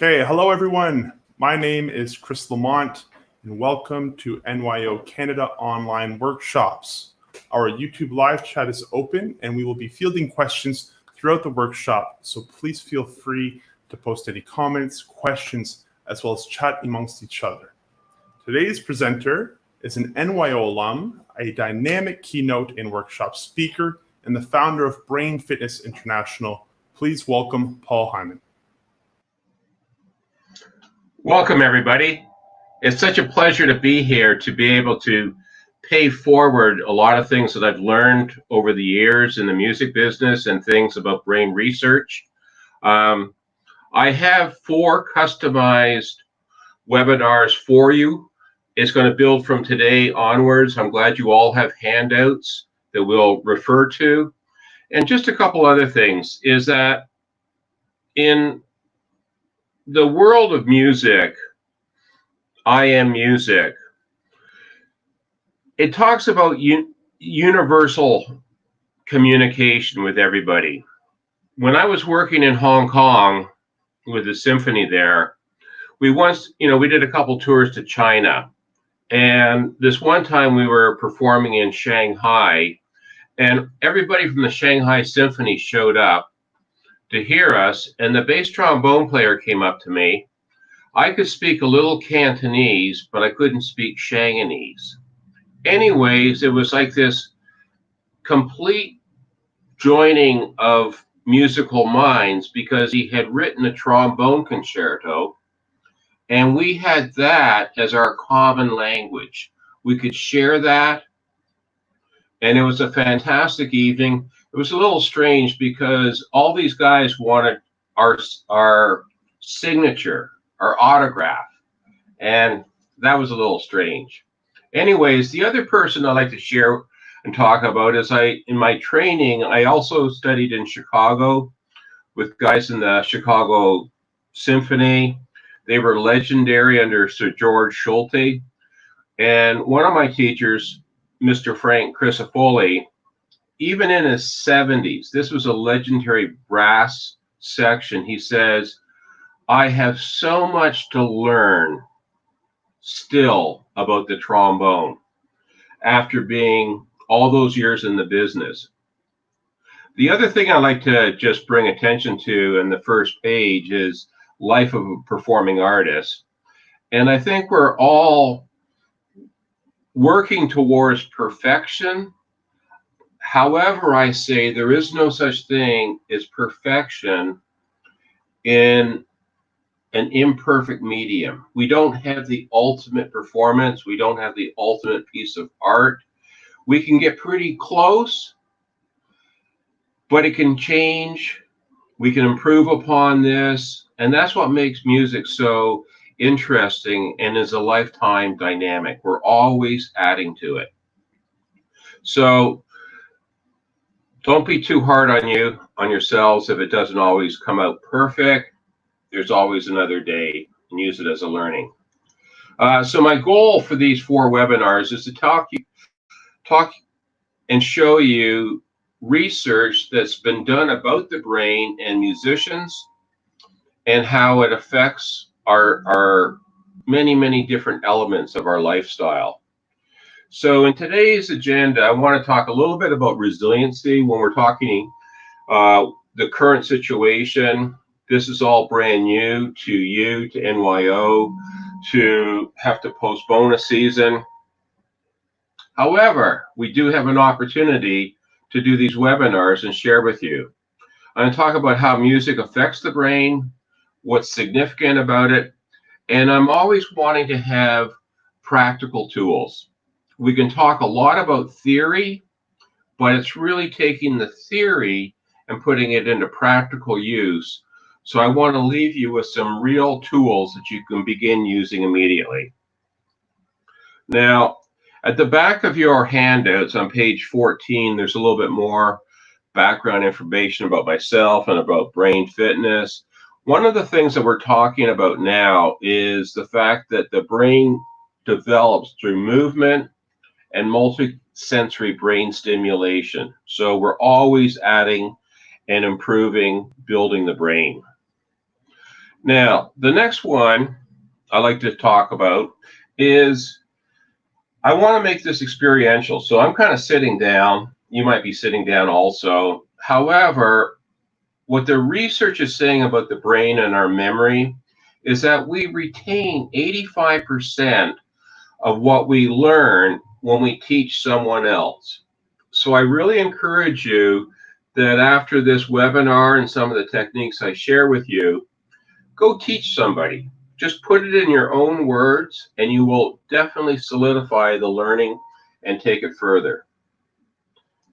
Okay, hello everyone. My name is Chris Lamont and welcome to NYO Canada Online Workshops. Our YouTube live chat is open and we will be fielding questions throughout the workshop, so please feel free to post any comments, questions, as well as chat amongst each other. Today's presenter is an NYO alum, a dynamic keynote and workshop speaker, and the founder of Brain Fitness International. Please welcome Paul Hyman. Welcome, everybody. It's such a pleasure to be here, to be able to pay forward a lot of things that I've learned over the years in the music business and things about brain research. I have 4 customized webinars for you. It's going to build from today onwards. I'm glad you all have handouts that we'll refer to. And just a couple other things is that in the world of music, I am music. It talks about universal communication with everybody. When I was working in Hong Kong with the symphony there, we did a couple tours to China. And this one time we were performing in Shanghai, and everybody from the Shanghai Symphony showed up to hear us, and the bass trombone player came up to me. I could speak a little Cantonese, but I couldn't speak Shanghainese. Anyways, it was like this complete joining of musical minds because he had written a trombone concerto, and we had that as our common language. We could share that, and it was a fantastic evening. It was a little strange because all these guys wanted our signature, our autograph, and that was a little strange. Anyways, the other person I'd like to share and talk about is in my training, I also studied in Chicago with guys in the Chicago Symphony. They were legendary under Sir George Schulte. And one of my teachers, Mr. Frank Crisafulli, even in his 70s, this was a legendary brass section. He says, I have so much to learn still about the trombone after being all those years in the business. The other thing I like to just bring attention to in the first page is life of a performing artist. And I think we're all working towards perfection. However, I say there is no such thing as perfection in an imperfect medium. We don't have the ultimate performance. We don't have the ultimate piece of art. We can get pretty close, but it can change. We can improve upon this. And that's what makes music so interesting and is a lifetime dynamic. We're always adding to it. So don't be too hard on yourselves if it doesn't always come out perfect. There's always another day, and use it as a learning. So my goal for these 4 webinars is to talk and show you research that's been done about the brain and musicians and how it affects our many, many different elements of our lifestyle. So in today's agenda, I want to talk a little bit about resiliency when we're talking the current situation. This is all brand new to you, to NYO, to have to postpone a season. However, we do have an opportunity to do these webinars and share with you. I'm going to talk about how music affects the brain, what's significant about it, and I'm always wanting to have practical tools. We can talk a lot about theory, but it's really taking the theory and putting it into practical use. So I want to leave you with some real tools that you can begin using immediately. Now, at the back of your handouts on page 14, there's a little bit more background information about myself and about brain fitness. One of the things that we're talking about now is the fact that the brain develops through movement and multi-sensory brain stimulation. So we're always adding and improving, building the brain. Now, the next one I like to talk about is I want to make this experiential. So I'm kind of sitting down. You might be sitting down also. However, what the research is saying about the brain and our memory is that we retain 85% of what we learn when we teach someone else. So I really encourage you that after this webinar and some of the techniques I share with you, go teach somebody. Just put it in your own words, and you will definitely solidify the learning and take it further.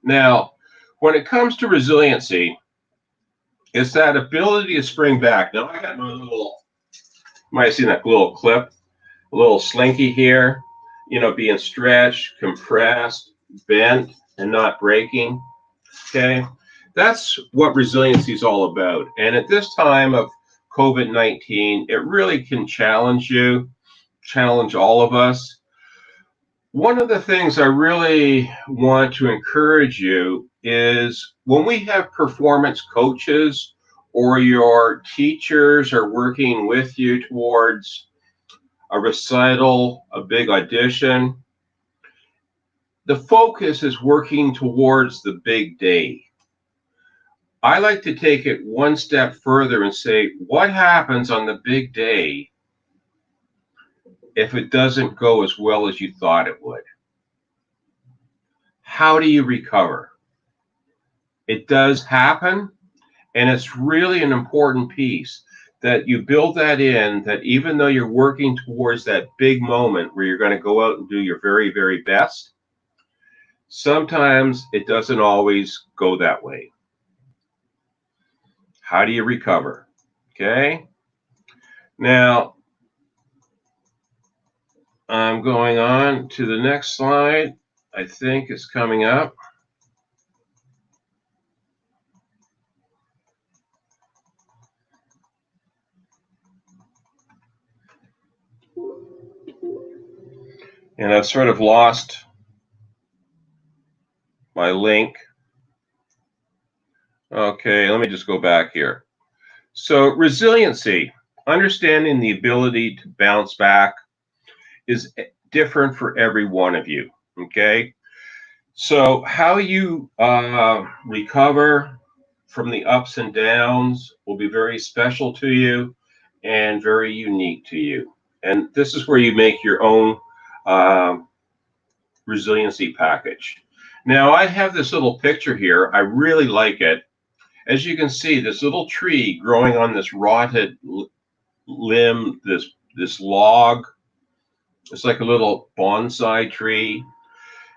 Now, when it comes to resiliency, it's that ability to spring back. Now, I got my little, you might have seen that little clip, a little slinky here, you know, being stretched, compressed, bent, and not breaking. Okay, that's what resiliency is all about. And at this time of COVID-19, it really can challenge you, challenge all of us. One of the things I really want to encourage you is when we have performance coaches or your teachers are working with you towards a recital, a big audition, the focus is working towards the big day. I like to take it one step further and say, what happens on the big day if it doesn't go as well as you thought it would? How do you recover? It does happen, and it's really an important piece that you build that in, that even though you're working towards that big moment where you're going to go out and do your very, very best, sometimes it doesn't always go that way. How do you recover? Okay. Now, I'm going on to the next slide. I think it's coming up. And I've sort of lost my link. Okay, let me just go back here. So resiliency, understanding the ability to bounce back, is different for every one of you, okay? So how you recover from the ups and downs will be very special to you and very unique to you. And this is where you make your own resiliency package. Now, I have this little picture here. I really like it. As you can see, this little tree growing on this rotted limb, this log. It's like a little bonsai tree.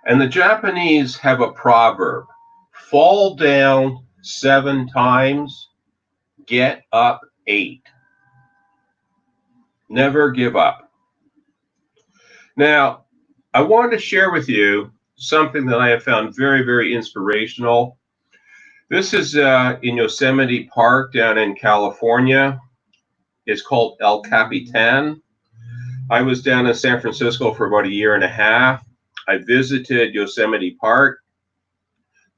And the Japanese have a proverb: fall down 7 times, get up 8. Never give up. Now, I wanted to share with you something that I have found very, very inspirational. This is in Yosemite Park down in California. It's called El Capitan. I was down in San Francisco for about 1.5 years. I visited Yosemite Park.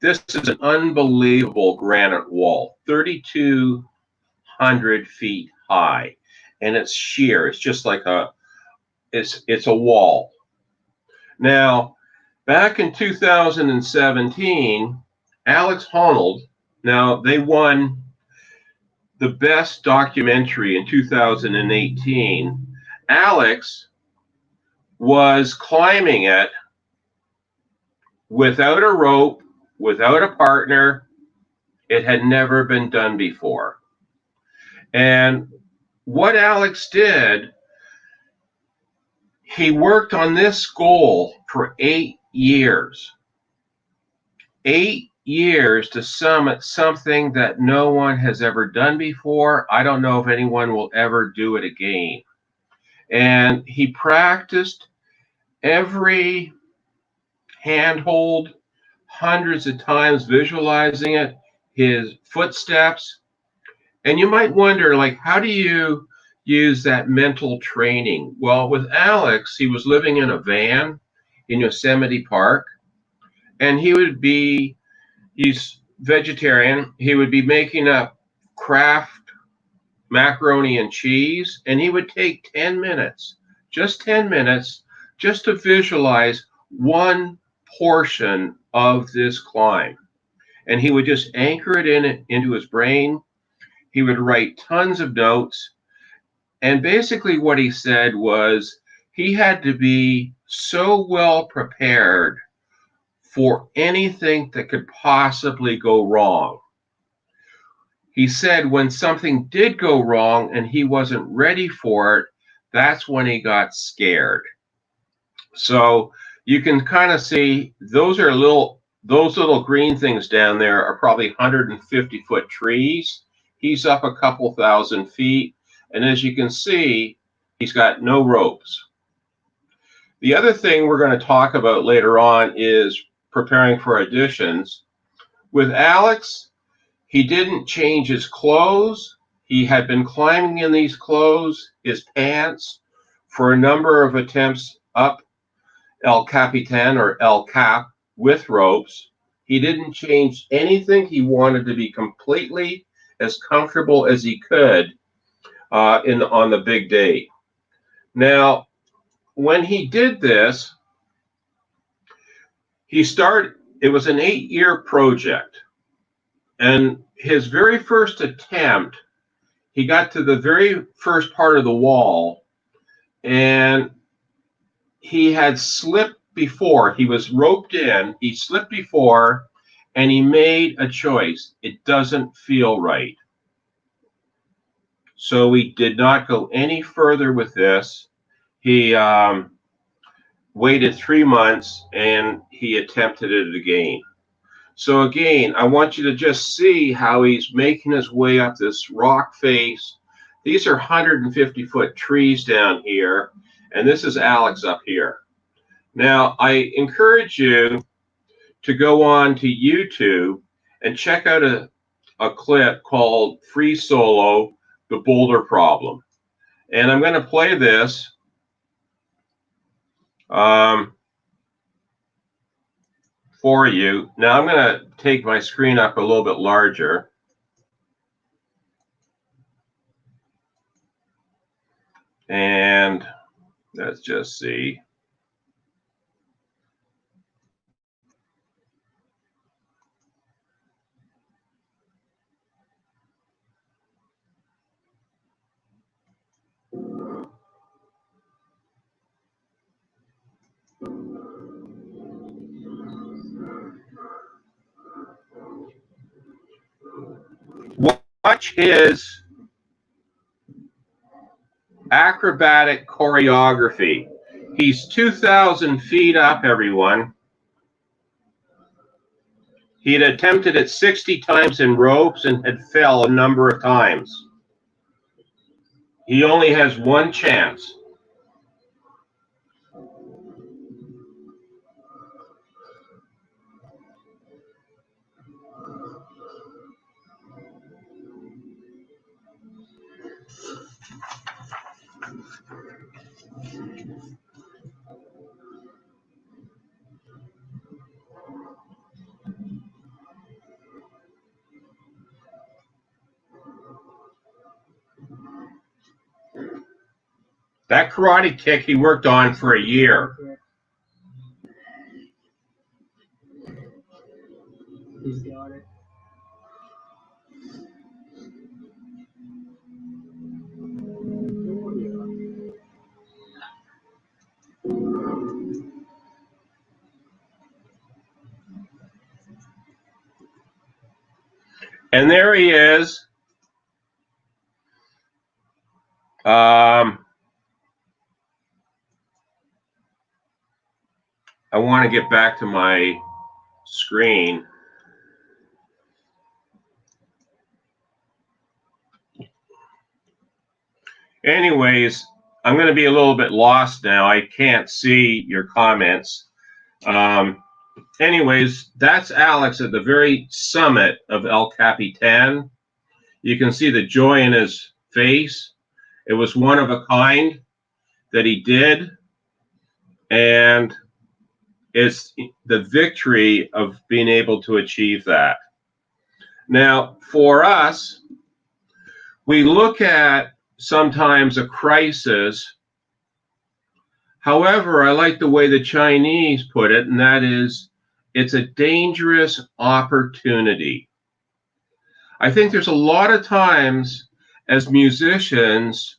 This is an unbelievable granite wall, 3,200 feet high, and it's sheer. It's just like it's a wall. Now, back in 2017, Alex Honnold, now they won the best documentary in 2018. Alex was climbing it without a rope, without a partner. It had never been done before. And what Alex did, he worked on this goal for 8 years. 8 years to summit something that no one has ever done before. I don't know if anyone will ever do it again. And he practiced every handhold hundreds of times, visualizing it, his footsteps. And you might wonder, like, how do you use that mental training? Well, with Alex, he was living in a van in Yosemite Park, and he's vegetarian. He would be making up craft macaroni and cheese, and he would take 10 minutes, just 10 minutes, just to visualize one portion of this climb. And he would just anchor it into his brain. He would write tons of notes. And basically what he said was he had to be so well prepared for anything that could possibly go wrong. He said when something did go wrong and he wasn't ready for it, that's when he got scared. So you can kind of see those little green things down there are probably 150-foot trees. He's up a couple thousand feet. And as you can see, he's got no ropes. The other thing we're going to talk about later on is preparing for auditions. With Alex, he didn't change his clothes. He had been climbing in these clothes, his pants, for a number of attempts up El Capitan or El Cap with ropes. He didn't change anything. He wanted to be completely as comfortable as he could on the big day. Now, when he did this, it was an 8-year project. And his very first attempt, he got to the very first part of the wall, and he had slipped before. He was roped in, he slipped before, and he made a choice. It doesn't feel right. So we did not go any further with this. He waited 3 months and he attempted it again. So again, I want you to just see how he's making his way up this rock face. These are 150-foot trees down here, and this is Alex up here. Now, I encourage you to go on to YouTube and check out a clip called Free Solo, The Boulder Problem. And I'm going to play this. For you. Now I'm going to take my screen up a little bit larger. And let's just see. Watch his acrobatic choreography. He's 2,000 feet up, everyone. He had attempted it 60 times in ropes and had fell a number of times. He only has one chance. That karate kick he worked on for a year. He's got it. And there he is. I want to get back to my screen. Anyways, I'm going to be a little bit lost now. I can't see your comments. Anyways, that's Alex at the very summit of El Capitan. You can see the joy in his face. It was one of a kind that he did. And it's the victory of being able to achieve that. Now, for us, We look at sometimes a crisis. However, I like the way the Chinese put it, and that is, it's a dangerous opportunity. I think there's a lot of times as musicians,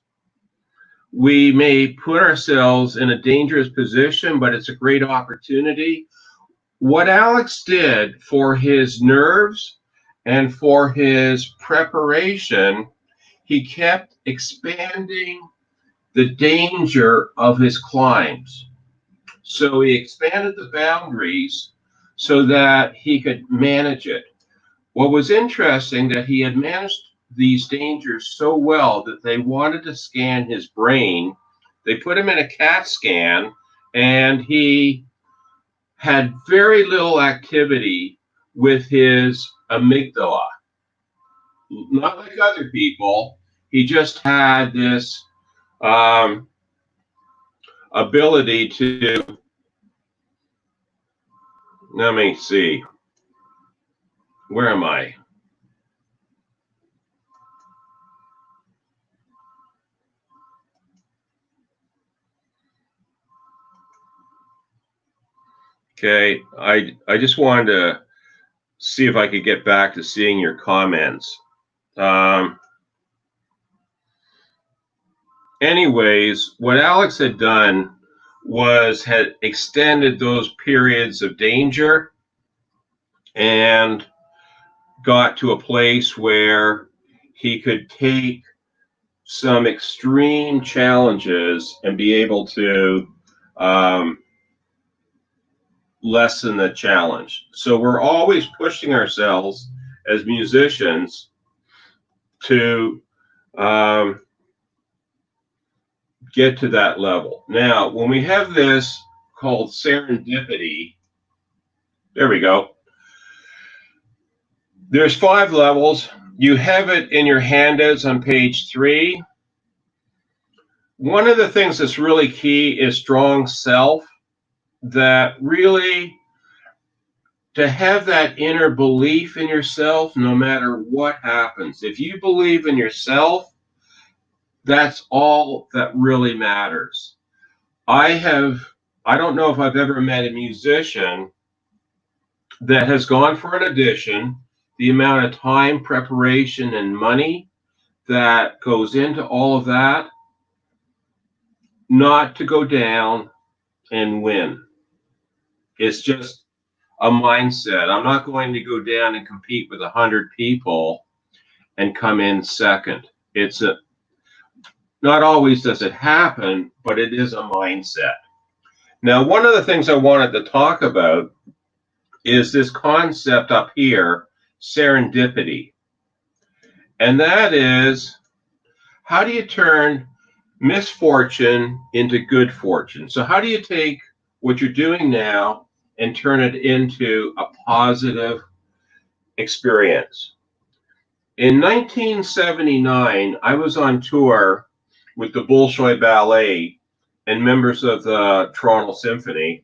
we may put ourselves in a dangerous position, but it's a great opportunity. What Alex did for his nerves and for his preparation, he kept expanding the danger of his climbs. So he expanded the boundaries so that he could manage it. What was interesting that he had managed these dangers so well that they wanted to scan his brain. They put him in a CAT scan, and he had very little activity with his amygdala. Not like other people. He just had this ability to, let me see, where am I? Okay, I just wanted to see if I could get back to seeing your comments. Anyways, what Alex had done was had extended those periods of danger and got to a place where he could take some extreme challenges and be able to lessen the challenge. So we're always pushing ourselves as musicians to get to that level. Now, when we have this called serendipity, there we go. There's 5 levels. You have it in your handouts on page 3. One of the things that's really key is strong self, that really to have that inner belief in yourself no matter what happens. If you believe in yourself, that's all that really matters. I don't know if I've ever met a musician that has gone for an audition, the amount of time, preparation, and money that goes into all of that, not to go down and win. It's just a mindset. I'm not going to go down and compete with 100 people and come in second. Not always does it happen, but it is a mindset. Now, one of the things I wanted to talk about is this concept up here, serendipity. And that is, how do you turn misfortune into good fortune? So how do you take what you're doing now and turn it into a positive experience? In 1979, I was on tour with the Bolshoi Ballet and members of the Toronto Symphony,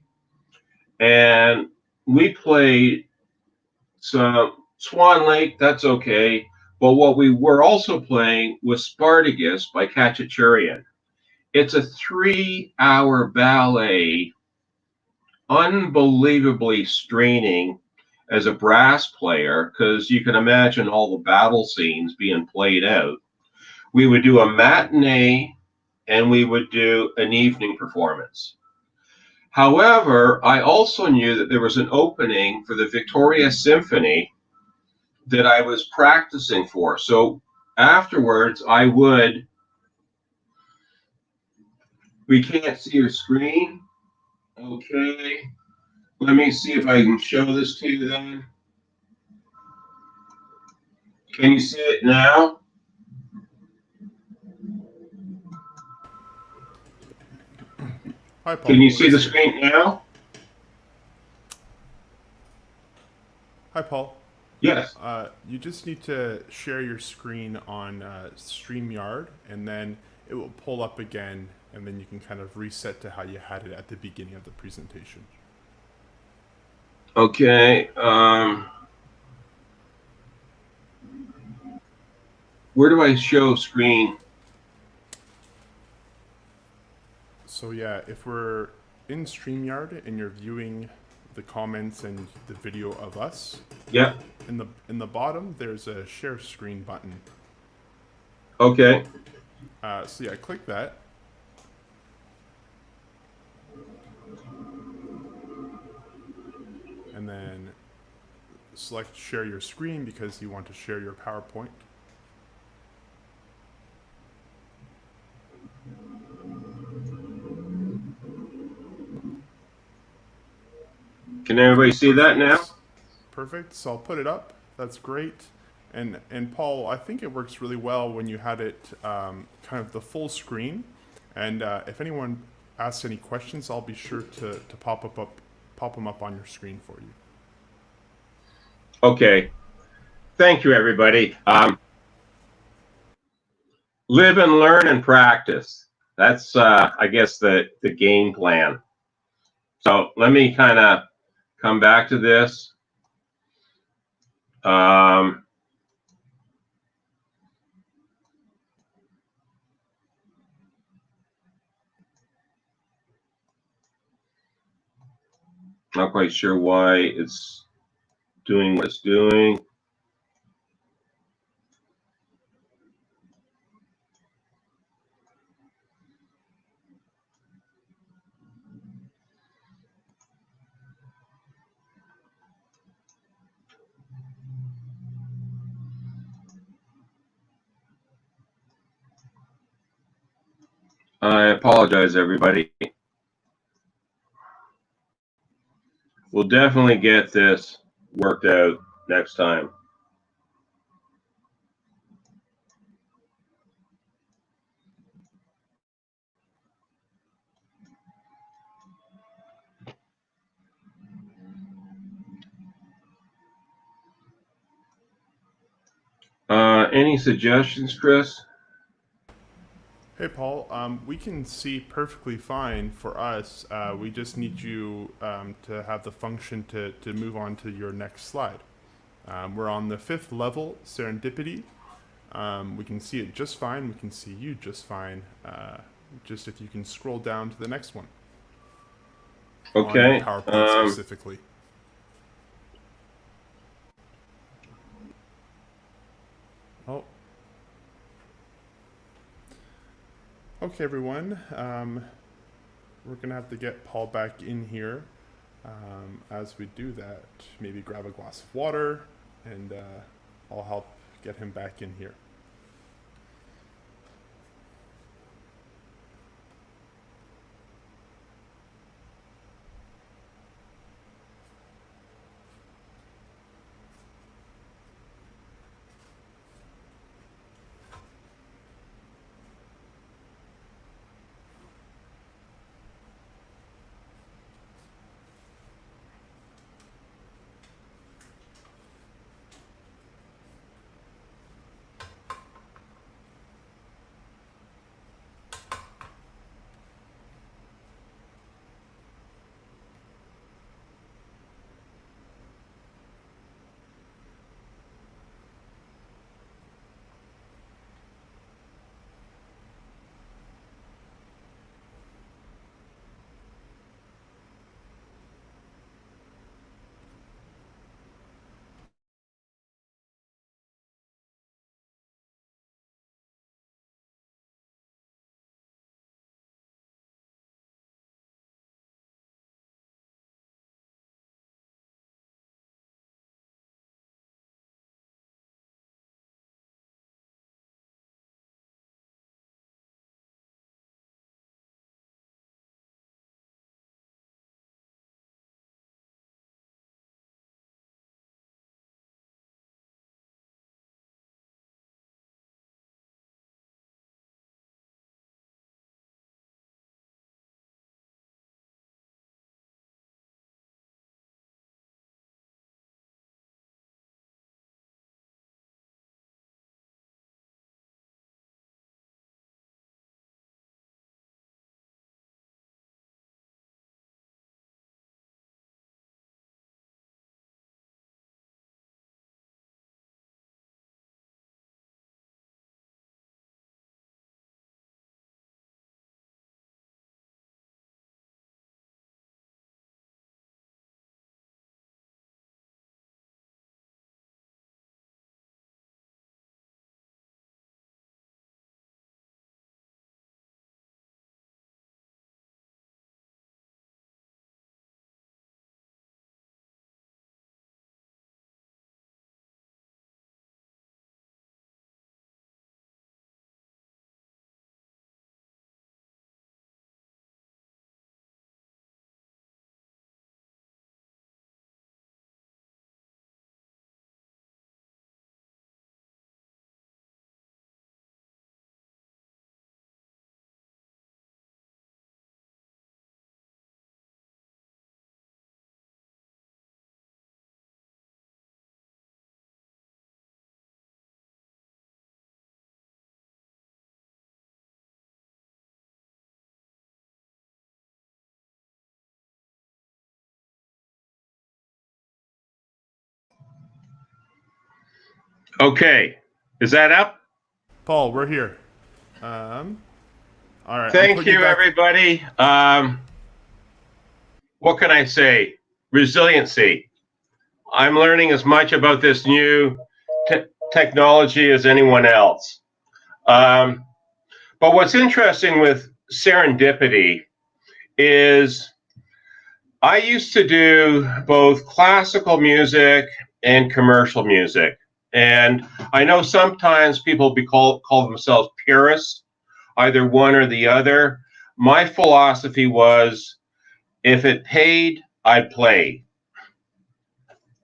and we played some Swan Lake, that's okay, but what we were also playing was Spartacus by Khachaturian. It's a 3-hour ballet, unbelievably straining as a brass player, because you can imagine all the battle scenes being played out. We would do a matinee and we would do an evening performance. However, I also knew that there was an opening for the Victoria Symphony that I was practicing for. So afterwards, we can't see your screen. Okay. Let me see if I can show this to you then. Can you see it now? Hi, Paul. Can you see the screen now? Hi, Paul. Yes. You just need to share your screen on StreamYard, and then it will pull up again, and then you can kind of reset to how you had it at the beginning of the presentation. Okay. Where do I show screen? So yeah, if we're in StreamYard and you're viewing the comments and the video of us, Yeah. in the bottom there's a share screen button. Okay. So yeah, click that. And then select share your screen because you want to share your PowerPoint. Can everybody see that now? Perfect. So I'll put it up. That's great. And Paul, I think it works really well when you had it kind of the full screen. And if anyone asks any questions, I'll be sure to pop them up on your screen for you. Okay. Thank you, everybody. Live and learn and practice. That's, I guess, the game plan. So let me kind of come back to this. Not quite sure why it's doing what it's doing. I apologize, everybody. We'll definitely get this worked out next time. Any suggestions, Chris? Hey Paul, we can see perfectly fine for us. We just need you to have the function to move on to your next slide. We're on the 5th level, serendipity. We can see it just fine. We can see you just fine. Just if you can scroll down to the next one. Okay. On your PowerPoint specifically. Oh. Okay, everyone. We're going to have to get Paul back in here. As we do that, maybe grab a glass of water, and I'll help get him back in here. Okay, is that up? Paul, we're here. All right. I'm Thank putting you, back. everybody. What can I say? Resiliency. I'm learning as much about this new technology as anyone else. But what's interesting with serendipity is I used to do both classical music and commercial music. And I know sometimes people call themselves purists, either one or the other. My philosophy was if it paid, I'd play.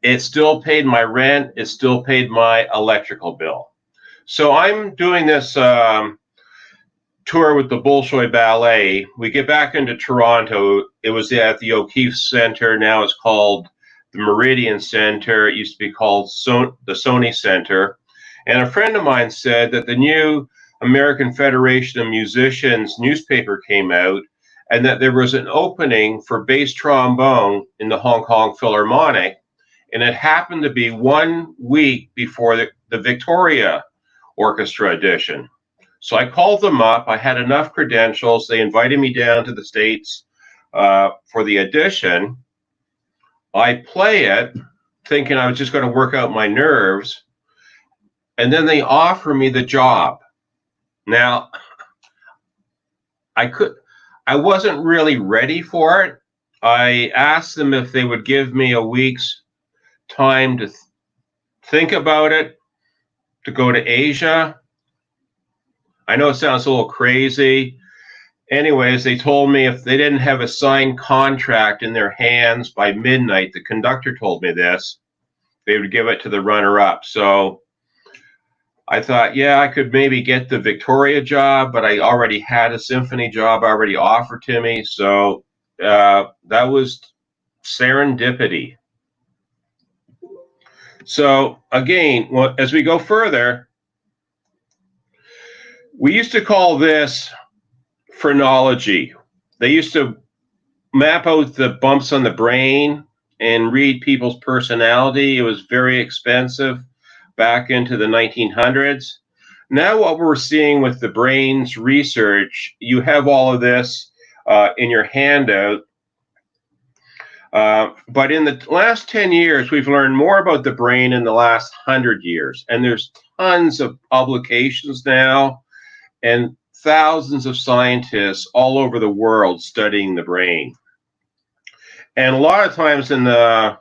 It still paid my rent. It still paid my electrical bill. So I'm doing this tour with the Bolshoi Ballet. We get back into Toronto. It was at the O'Keefe Center. Now it's called the Meridian Center. It used to be called the Sony Center. And a friend of mine said that the new American Federation of Musicians newspaper came out and that there was an opening for bass trombone in the Hong Kong Philharmonic. And it happened to be 1 week before the Victoria Orchestra audition. So I called them up. I had enough credentials. They invited me down to the States for the audition. I play it thinking I was just going to work out my nerves. And then they offer me the job. Now, I wasn't really ready for it. I asked them if they would give me a week's time to think about it, to go to Asia. I know it sounds a little crazy. Anyways, they told me if they didn't have a signed contract in their hands by midnight, the conductor told me this, they would give it to the runner-up. So I thought, yeah, I could maybe get the Victoria job, but I already had a symphony job already offered to me. So that was serendipity. So again, as we go further, we used to call this phrenology. They used to map out the bumps on the brain and read people's personality. It was very expensive back into the 1900s. Now what we're seeing with the brain's research, you have all of this in your handout. But in the last 10 years, we've learned more about the brain in the last 100 years. And there's tons of publications now and thousands of scientists all over the world studying the brain. And a lot of times in the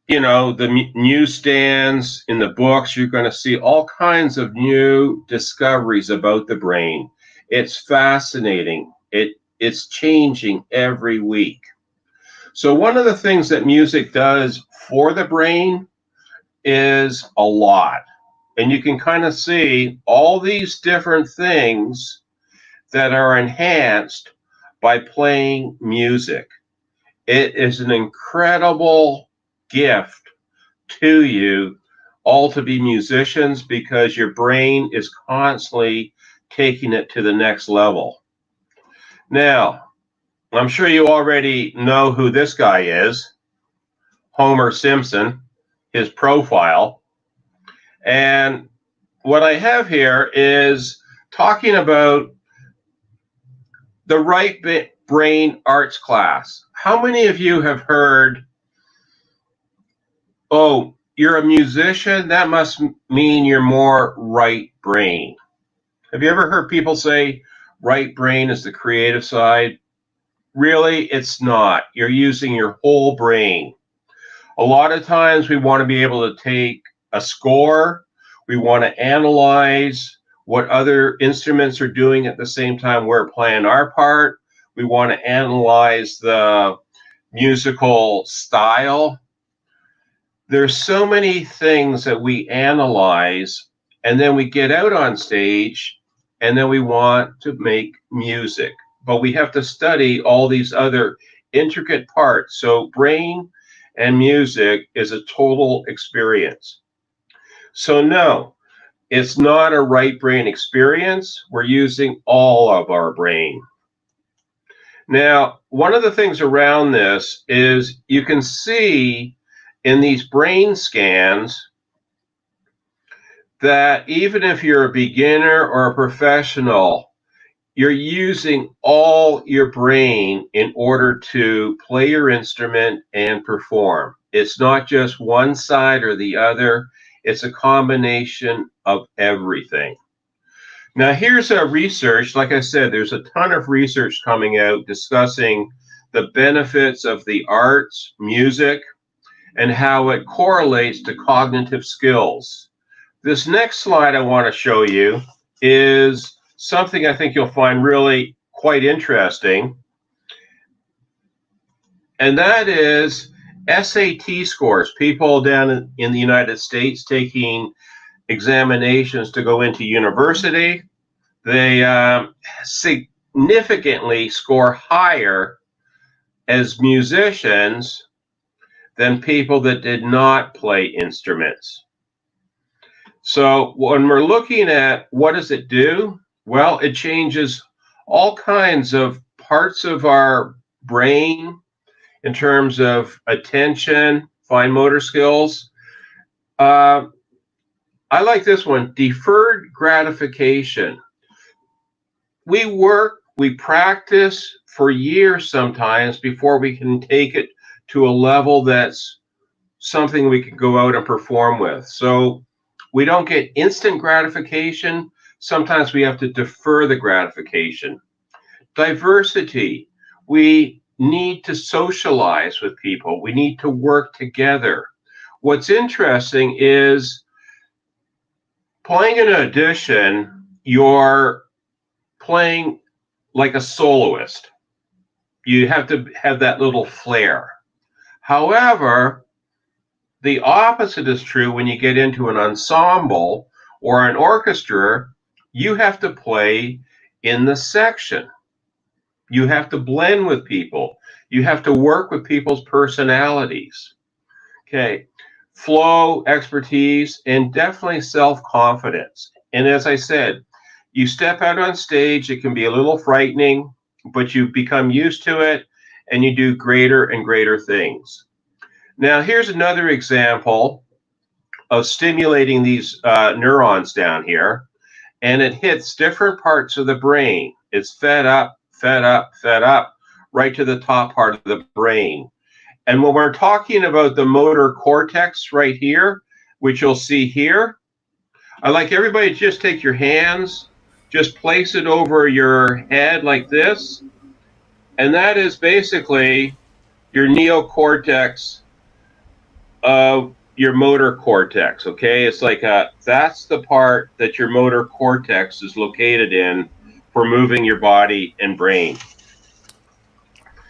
newsstands, in the books, you're going to see all kinds of new discoveries about the brain. It's fascinating. It's changing every week. So one of the things that music does for the brain is a lot. And you can kind of see all these different things that are enhanced by playing music. It is an incredible gift to you all to be musicians because your brain is constantly taking it to the next level. Now, I'm sure you already know who this guy is, Homer Simpson, his profile. And what I have here is talking about the right brain arts class. How many of you have heard, oh, you're a musician? That must mean you're more right brain. Have you ever heard people say right brain is the creative side? Really, it's not. You're using your whole brain. A lot of times we want to be able to take a score. We want to analyze what other instruments are doing at the same time we're playing our part. We want to analyze the musical style. There's so many things that we analyze, and then we get out on stage, and then we want to make music. But we have to study all these other intricate parts. So brain and music is a total experience. So no, it's not a right brain experience. We're using all of our brain. Now, one of the things around this is you can see in these brain scans that even if you're a beginner or a professional, you're using all your brain in order to play your instrument and perform. It's not just one side or the other. It's a combination of everything. Now, here's a research. Like I said, there's a ton of research coming out discussing the benefits of the arts, music, and how it correlates to cognitive skills. This next slide I want to show you is something I think you'll find really quite interesting. And that is SAT scores. People down in the United States taking examinations to go into university, they significantly score higher as musicians than people that did not play instruments. So when we're looking at what does it do? Well, it changes all kinds of parts of our brain in terms of attention, fine motor skills. I like this one, deferred gratification. We work, we practice for years sometimes before we can take it to a level that's something we can go out and perform with. So we don't get instant gratification. Sometimes we have to defer the gratification. Diversity. We need to socialize with people. We need to work together. What's interesting is playing an audition, you're playing like a soloist. You have to have that little flair. However, the opposite is true when you get into an ensemble or an orchestra. You have to play in the section. You have to blend with people. You have to work with people's personalities. Okay, flow, expertise, and definitely self-confidence. And as I said, you step out on stage, it can be a little frightening, but you become used to it and you do greater and greater things. Now, here's another example of stimulating these neurons down here, and it hits different parts of the brain. It's fed up, right to the top part of the brain. And when we're talking about the motor cortex right here, which you'll see here, I'd like everybody to just take your hands, just place it over your head like this, and that is basically your neocortex of your motor cortex, okay? It's like that's the part that your motor cortex is located in for moving your body and brain.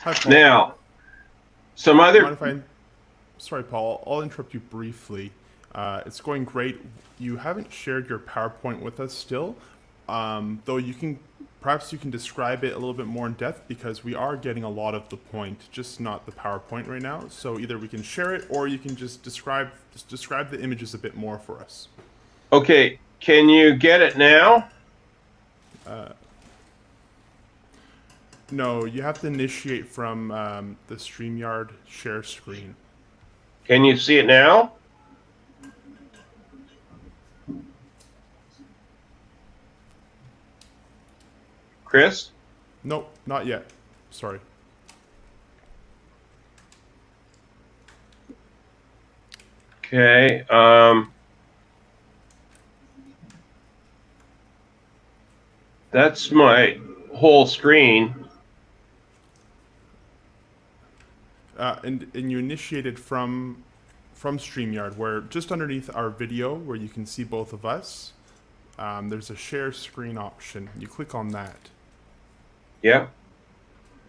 Hi, Paul. Now, some other... Sorry, Paul, I'll interrupt you briefly. It's going great. You haven't shared your PowerPoint with us still, though perhaps you can describe it a little bit more in depth, because we are getting a lot of the point, just not the PowerPoint right now. So either we can share it or you can just describe the images a bit more for us. Okay, can you get it now? No, you have to initiate from the StreamYard share screen. Can you see it now? Chris? Nope, not yet. Sorry. Okay. That's my whole screen. And you initiated from StreamYard, where just underneath our video, where you can see both of us, there's a share screen option. You click on that. Yeah.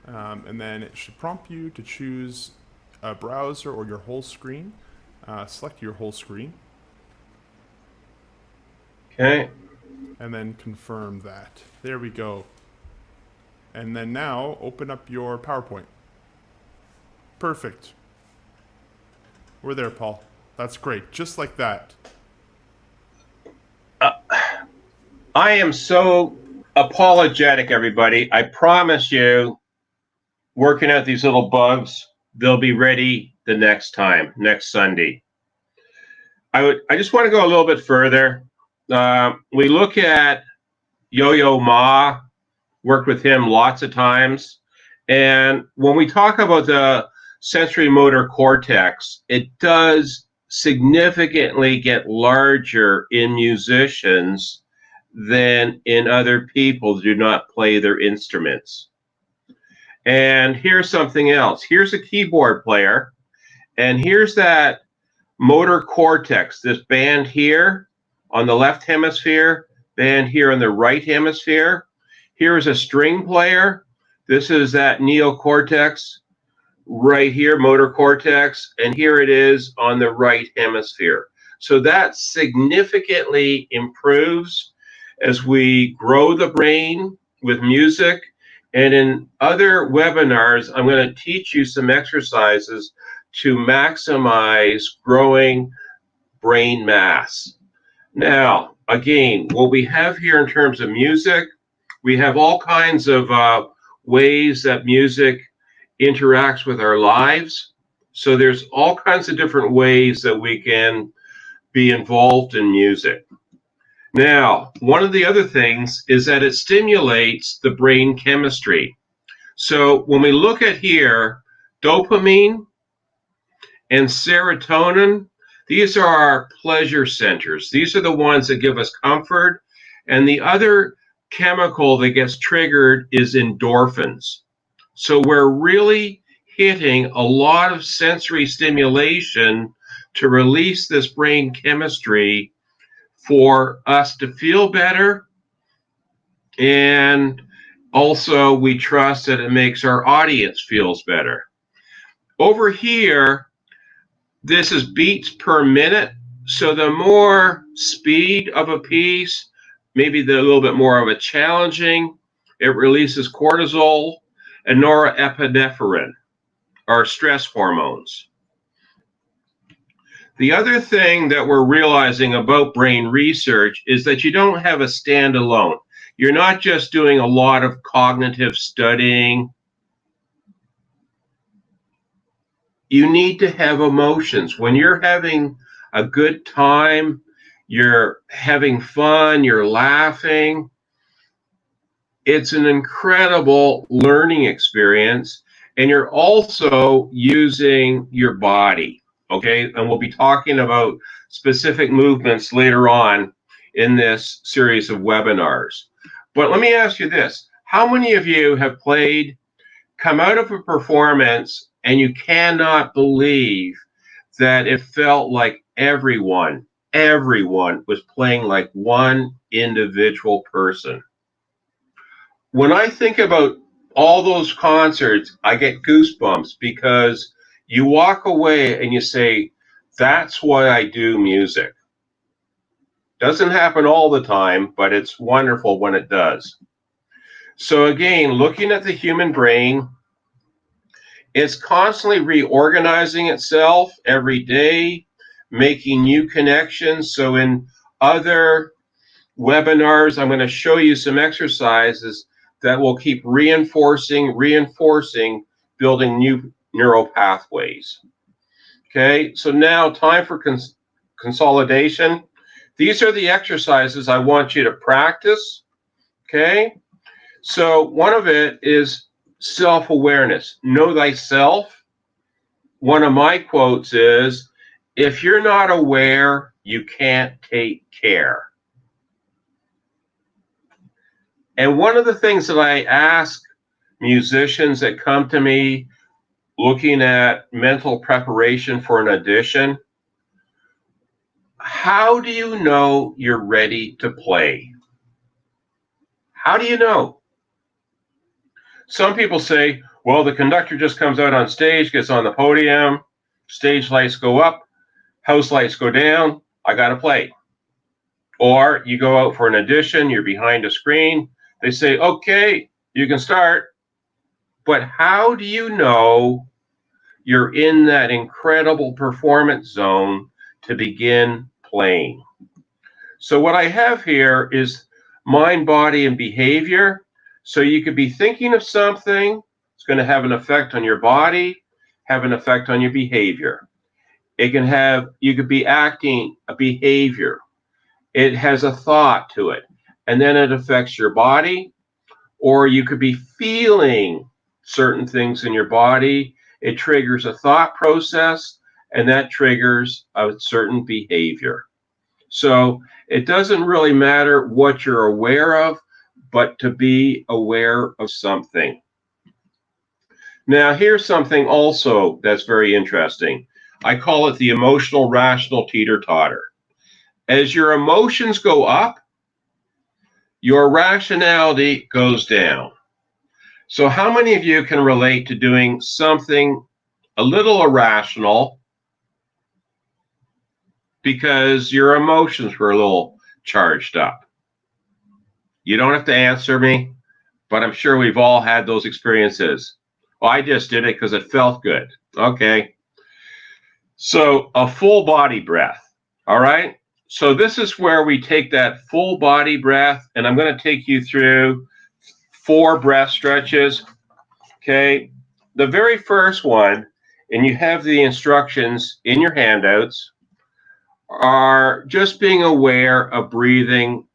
And then it should prompt you to choose a browser or your whole screen. Select your whole screen. Okay. And then confirm that. There we go. And then now open up your PowerPoint. Perfect. We're there, Paul. That's great. Just like that. I am so apologetic, everybody. I promise you, working out these little bugs, they'll be ready the next time, next Sunday. I just want to go a little bit further. We look at Yo-Yo Ma, worked with him lots of times. And when we talk about the sensory motor cortex, it does significantly get larger in musicians than in other people who do not play their instruments. And here's something else. Here's a keyboard player, and here's that motor cortex, this band here on the left hemisphere, band here on the right hemisphere. Here's a string player. This is that neocortex right here, motor cortex, and here it is on the right hemisphere. So that significantly improves as we grow the brain with music. And in other webinars, I'm going to teach you some exercises to maximize growing brain mass. Now, again, what we have here in terms of music, we have all kinds of ways that music interacts with our lives. So there's all kinds of different ways that we can be involved in music. Now, one of the other things is that it stimulates the brain chemistry. So when we look at here, dopamine and serotonin, these are our pleasure centers. These are the ones that give us comfort. And the other chemical that gets triggered is endorphins. So we're really hitting a lot of sensory stimulation to release this brain chemistry for us to feel better. And also we trust that it makes our audience feels better. Over here, this is beats per minute. So the more speed of a piece, maybe a little bit more of a challenging, it releases cortisol and norepinephrine, or stress hormones. The other thing that we're realizing about brain research is that you don't have a standalone. You're not just doing a lot of cognitive studying. You need to have emotions. When you're having a good time, you're having fun, you're laughing, it's an incredible learning experience, and you're also using your body, okay? And we'll be talking about specific movements later on in this series of webinars. But let me ask you this. How many of you have come out of a performance and you cannot believe that it felt like everyone was playing like one individual person? When I think about all those concerts, I get goosebumps because you walk away and you say, that's why I do music. Doesn't happen all the time, but it's wonderful when it does. So again, looking at the human brain, it's constantly reorganizing itself every day, making new connections. So in other webinars, I'm going to show you some exercises that will keep reinforcing, building new neural pathways. Okay, so now time for consolidation. These are the exercises I want you to practice. Okay, so one of it is self-awareness. Know thyself. One of my quotes is, if you're not aware, you can't take care. And one of the things that I ask musicians that come to me looking at mental preparation for an audition, how do you know you're ready to play? How do you know? Some people say, well, the conductor just comes out on stage, gets on the podium, stage lights go up, house lights go down, I got to play. Or you go out for an audition, you're behind a screen, they say, okay, you can start. But how do you know you're in that incredible performance zone to begin playing? So what I have here is mind, body, and behavior. So you could be thinking of something, it's going to have an effect on your body, have an effect on your behavior. You could be acting a behavior. It has a thought to it, and then it affects your body, or you could be feeling certain things in your body. It triggers a thought process, and that triggers a certain behavior. So it doesn't really matter what you're aware of, but to be aware of something. Now, here's something also that's very interesting. I call it the emotional rational teeter-totter. As your emotions go up, your rationality goes down. So how many of you can relate to doing something a little irrational because your emotions were a little charged up? You don't have to answer me, but I'm sure we've all had those experiences. Well, I just did it because it felt good. Okay. So a full body breath. All right. So this is where we take that full body breath, and I'm going to take you through 4 breath stretches. Okay. The very first one, and you have the instructions in your handouts, are just being aware of breathing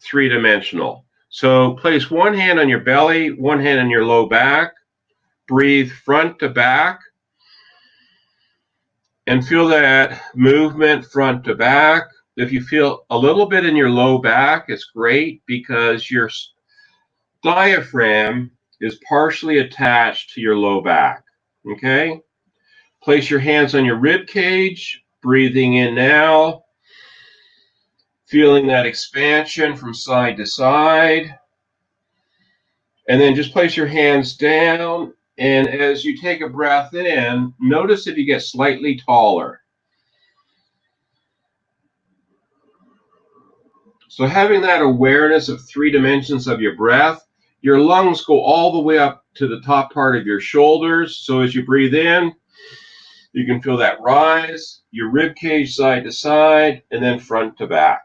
3-dimensional. So place one hand on your belly, one hand on your low back, breathe front to back, and feel that movement front to back. If you feel a little bit in your low back, it's great because your diaphragm is partially attached to your low back. Okay? Place your hands on your rib cage, breathing in now, feeling that expansion from side to side. And then just place your hands down, and as you take a breath in, notice if you get slightly taller. So having that awareness of 3 dimensions of your breath, your lungs go all the way up to the top part of your shoulders. So as you breathe in, you can feel that rise, your rib cage side to side, and then front to back.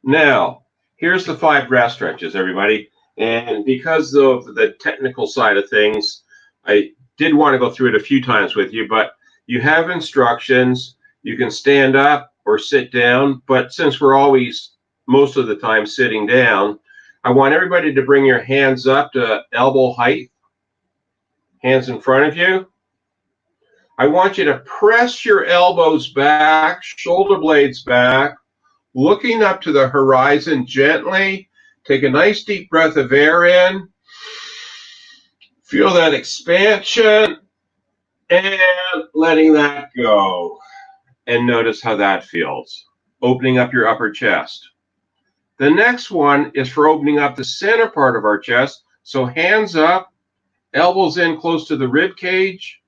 Now, here's the 5 breath stretches, everybody. And because of the technical side of things, I did want to go through it a few times with you, but you have instructions. You can stand up or sit down, but since we're always, most of the time, sitting down, I want everybody to bring your hands up to elbow height, hands in front of you. I want you to press your elbows back, shoulder blades back, looking up to the horizon gently. Take a nice deep breath of air in. Feel that expansion and letting that go. And notice how that feels. Opening up your upper chest. The next one is for opening up the center part of our chest. So hands up, elbows in close to the rib cage.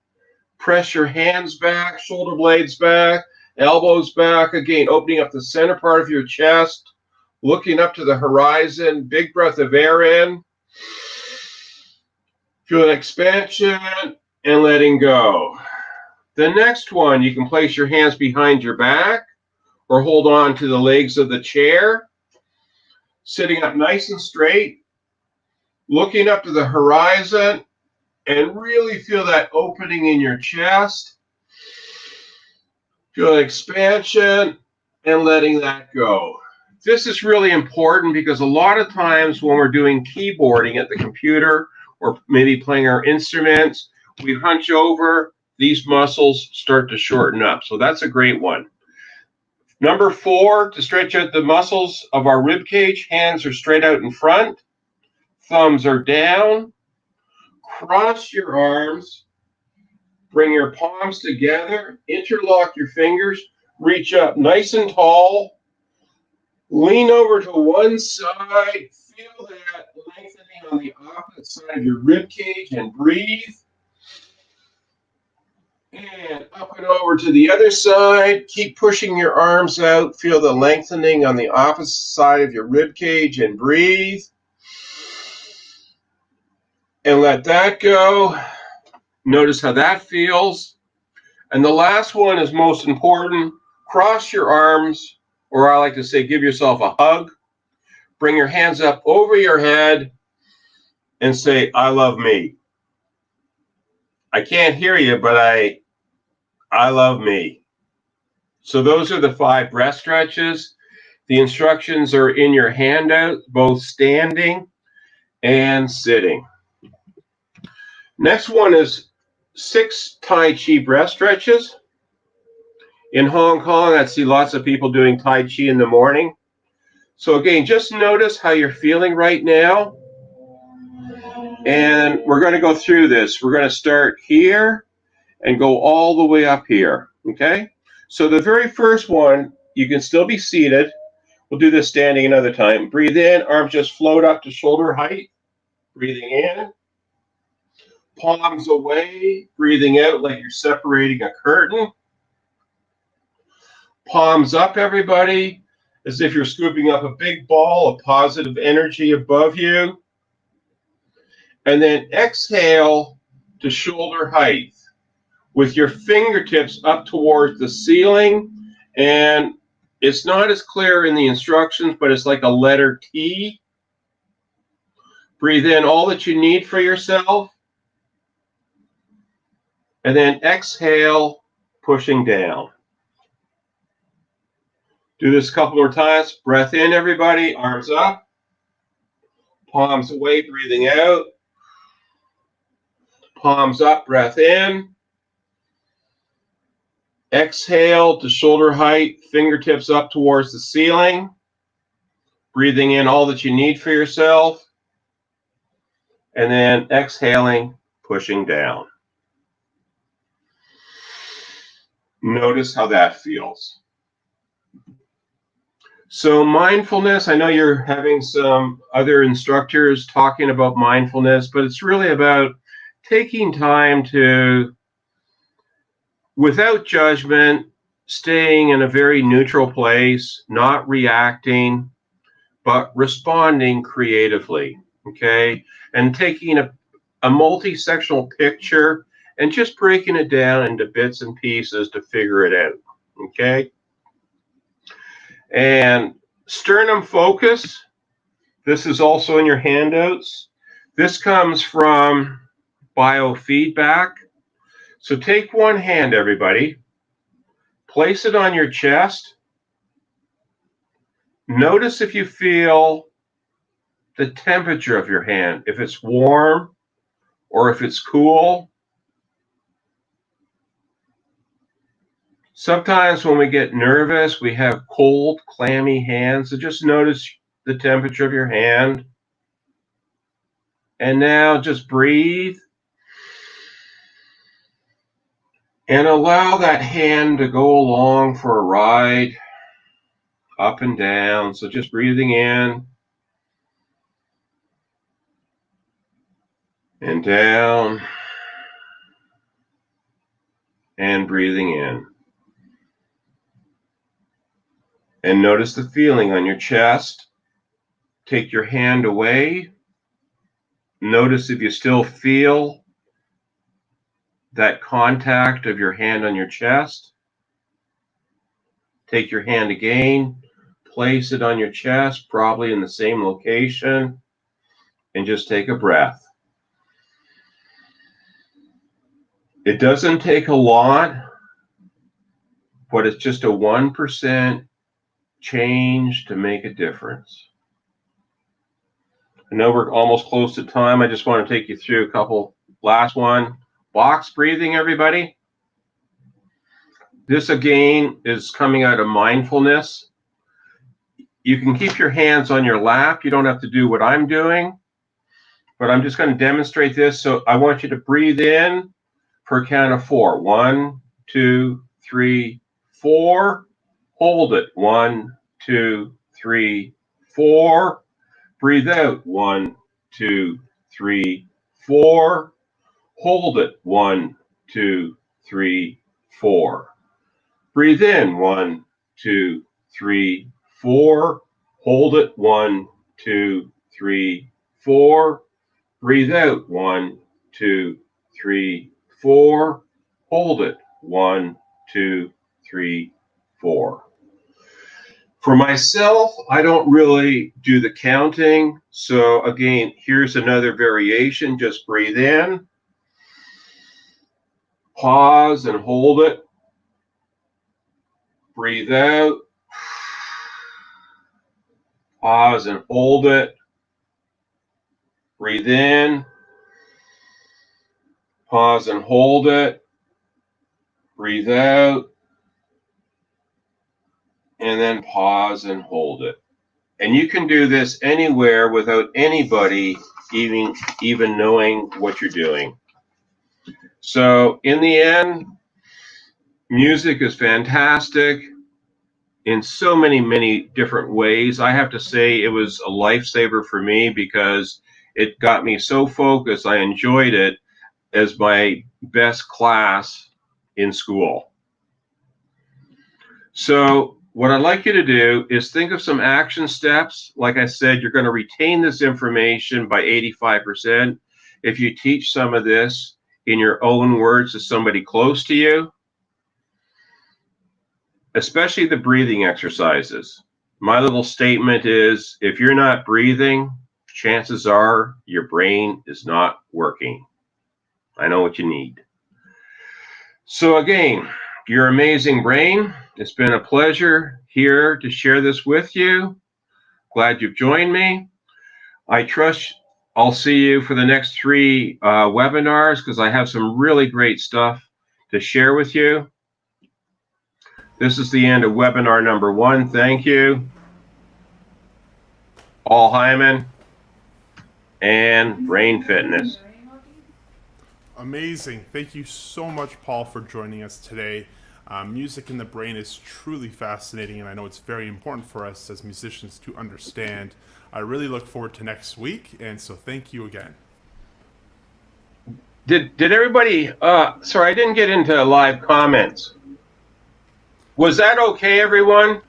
Press your hands back, shoulder blades back, elbows back. Again, opening up the center part of your chest. Looking up to the horizon, big breath of air in. Feel an expansion and letting go. The next one, you can place your hands behind your back or hold on to the legs of the chair. Sitting up nice and straight, looking up to the horizon, and really feel that opening in your chest. Feel an expansion and letting that go. This is really important because a lot of times when we're doing keyboarding at the computer or maybe playing our instruments, we hunch over, these muscles start to shorten up. So that's a great one. Number 4, to stretch out the muscles of our rib cage, hands are straight out in front, thumbs are down, cross your arms, bring your palms together, interlock your fingers, reach up nice and tall, lean over to one side, feel that lengthening on the opposite side of your rib cage and breathe. And up and over to the other side. Keep pushing your arms out. Feel the lengthening on the opposite side of your rib cage and breathe. And let that go. Notice how that feels. And the last one is most important. Cross your arms, or I like to say, give yourself a hug. Bring your hands up over your head and say, I love me. I can't hear you, but I love me. So those are the 5 breath stretches. The instructions are in your handout, both standing and sitting. Next one is 6 Tai Chi breath stretches. In Hong Kong, I see lots of people doing Tai Chi in the morning. So again, just notice how you're feeling right now. And we're going to go through this. We're going to start here and go all the way up here, okay? So the very first one, you can still be seated. We'll do this standing another time. Breathe in, arms just float up to shoulder height. Breathing in. Palms away, breathing out like you're separating a curtain. Palms up, everybody, as if you're scooping up a big ball of positive energy above you. And then exhale to shoulder height with your fingertips up towards the ceiling. And it's not as clear in the instructions, but it's like a letter T. Breathe in all that you need for yourself. And then exhale, pushing down. Do this a couple more times. Breath in, everybody. Arms up. Palms away, breathing out. Palms up, breath in. Exhale to shoulder height, fingertips up towards the ceiling. Breathing in all that you need for yourself. And then exhaling, pushing down. Notice how that feels. So mindfulness, I know you're having some other instructors talking about mindfulness, but it's really about taking time to, without judgment, staying in a very neutral place, not reacting, but responding creatively, okay? And taking a multi-sectional picture and just breaking it down into bits and pieces to figure it out, okay? And sternum focus, this is also in your handouts. This comes from biofeedback. So take one hand, everybody, place it on your chest. Notice if you feel the temperature of your hand, if it's warm or if it's cool. Sometimes when we get nervous, we have cold, clammy hands. So just notice the temperature of your hand. And now just breathe. And allow that hand to go along for a ride, up and down. So just breathing in and down and breathing in. And notice the feeling on your chest. Take your hand away. Notice if you still feel that contact of your hand on your chest. Take your hand again, place it on your chest, probably in the same location, and just take a breath. It doesn't take a lot, but it's just a 1% change to make a difference. I know we're almost close to time. I just want to take you through a couple. Last one. Box breathing, everybody. This again is coming out of mindfulness. You can keep your hands on your lap. You don't have to do what I'm doing, but I'm just going to demonstrate this. So I want you to breathe in for a count of 4. 1, 2, 3, 4. Hold it. 1, 2, 3, 4. Breathe out. 1, 2, 3, 4. Hold it. 1, 2, 3, 4. Breathe in. 1, 2, 3, 4. Hold it. 1, 2, 3, 4. Breathe out. 1, 2, 3, 4. Hold it. 1, 2, 3, 4. For myself, I don't really do the counting. So again, here's another variation. Just breathe in. Pause and hold it. breathe out, pause and hold it, breathe in, pause and hold it, breathe out, and then pause and hold it. And you can do this anywhere without anybody even knowing what you're doing. So in the end, music is fantastic in so many different ways. I have to say it was a lifesaver for me because it got me so focused. I enjoyed it as my best class in school. So what I'd like you to do is think of some action steps. Like I said, you're going to retain this information by 85% if you teach some of this in your own words to somebody close to you, especially the breathing exercises. My little statement is, if you're not breathing, chances are your brain is not working. I know what you need. So again, your amazing brain, it's been a pleasure here to share this with you. Glad you've joined me. I trust I'll see you for the next 3 webinars because I have some really great stuff to share with you. This is the end of webinar number 1. Thank you. All Hyman and Brain Fitness. Amazing. Thank you so much, Paul, for joining us today. Music in the brain is truly fascinating, and I know it's very important for us as musicians to understand. I really look forward to next week, and so thank you again. Did everybody, sorry, I didn't get into live comments. Was that okay, everyone?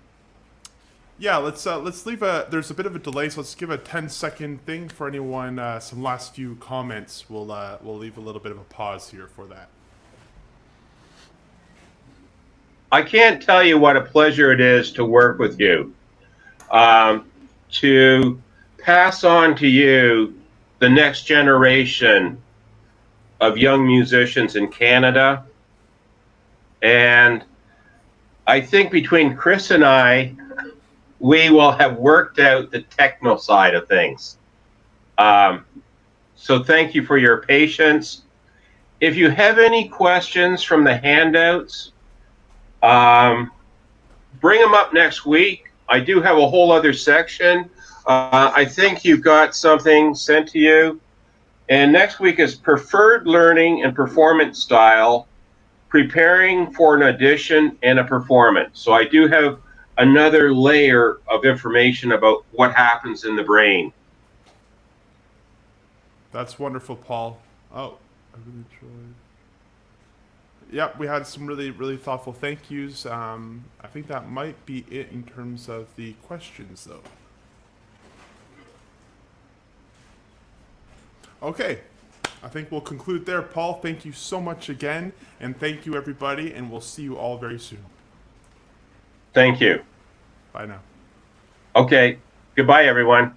Yeah, let's leave there's a bit of a delay, so let's give a 10-second thing for anyone, some last few comments. We'll leave a little bit of a pause here for that. I can't tell you what a pleasure it is to work with you, to pass on to you the next generation of young musicians in Canada. And I think between Chris and I, we will have worked out the techno side of things. So thank you for your patience. If you have any questions from the handouts, bring them up next week. I do have a whole other section. I think you've got something sent to you. And next week is preferred learning and performance style, preparing for an audition and a performance. So I do have another layer of information about what happens in the brain. That's wonderful, Paul. Oh, I really enjoyed. Yep, we had some really thoughtful thank yous. I think that might be it in terms of the questions, though. Okay, I think we'll conclude there. Paul, thank you so much again, and thank you, everybody, and we'll see you all very soon. Thank you. Bye now. Okay, goodbye, everyone.